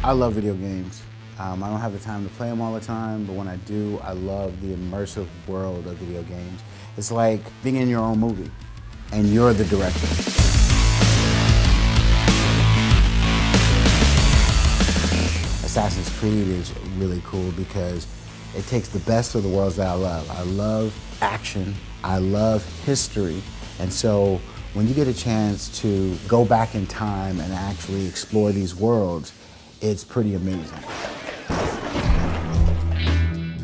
I love video games. I don't have the time to play them all the time, but when I do, I love the immersive world of video games. It's like being in your own movie, and you're the director. Assassin's Creed is really cool because it takes the best of the worlds that I love. I love action, I love history, and so when you get a chance to go back in time and actually explore these worlds, it's pretty amazing.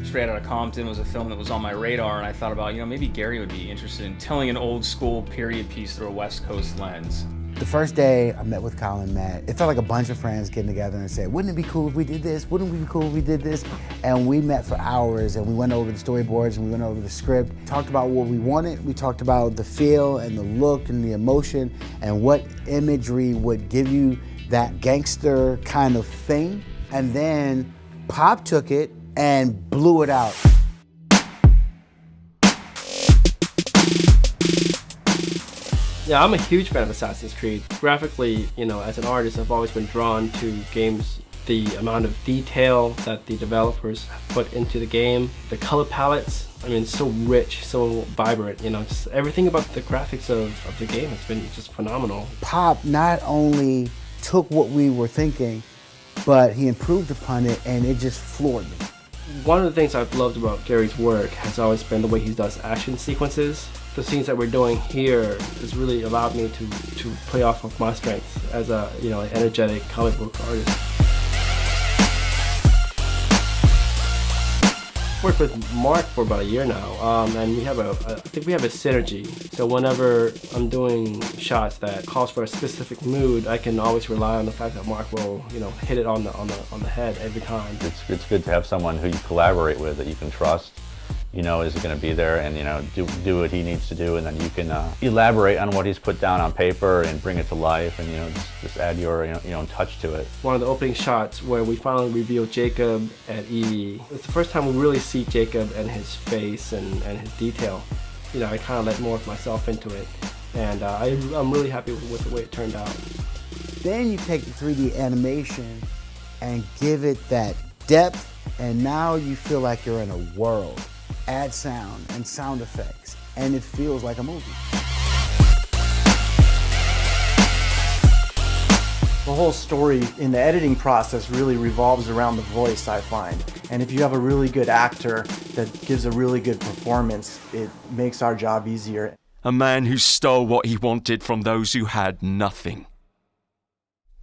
Straight Outta Compton was a film that was on my radar, and I thought about, maybe Gary would be interested in telling an old school period piece through a West Coast lens. The first day I met with Kyle and Matt, it felt like a bunch of friends getting together and said, wouldn't it be cool if we did this? Wouldn't it be cool if we did this? And we met for hours and we went over the storyboards and we went over the script, talked about what we wanted, we talked about the feel and the look and the emotion and what imagery would give you that gangster kind of thing. And then Pop took it and blew it out. Yeah, I'm a huge fan of Assassin's Creed. Graphically, as an artist, I've always been drawn to games. The amount of detail that the developers have put into the game, the color palettes, it's so rich, so vibrant, just everything about the graphics of the game has been just phenomenal. Pop not only took what we were thinking, but he improved upon it, and it just floored me. One of the things I've loved about Gary's work has always been the way he does action sequences. The scenes that we're doing here has really allowed me to play off of my strengths as a an energetic comic book artist. Worked with Mark for about a year now, and I think we have a synergy. So whenever I'm doing shots that calls for a specific mood, I can always rely on the fact that Mark will, hit it on the head every time. It's good to have someone who you collaborate with that you can trust, is going to be there and do what he needs to do, and then you can elaborate on what he's put down on paper and bring it to life, and just add your own touch to it. One of the opening shots where we finally reveal Jacob and Evie. It's the first time we really see Jacob and his face and his detail. I kind of let more of myself into it, and I'm really happy with the way it turned out. Then you take the 3D animation and give it that depth, and now you feel like you're in a world. Add sound and sound effects, and it feels like a movie. The whole story in the editing process really revolves around the voice, I find. And if you have a really good actor that gives a really good performance, it makes our job easier. A man who stole what he wanted from those who had nothing.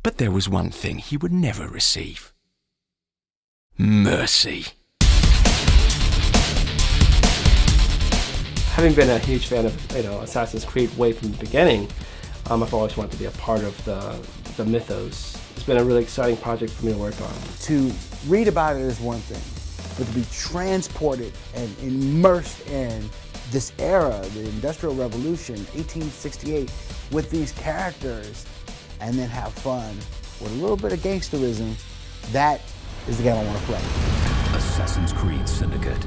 But there was one thing he would never receive: mercy. Having been a huge fan of Assassin's Creed way from the beginning, I've always wanted to be a part of the mythos. It's been a really exciting project for me to work on. To read about it is one thing, but to be transported and immersed in this era, the Industrial Revolution, 1868, with these characters, and then have fun with a little bit of gangsterism, that is the game I want to play. Assassin's Creed Syndicate.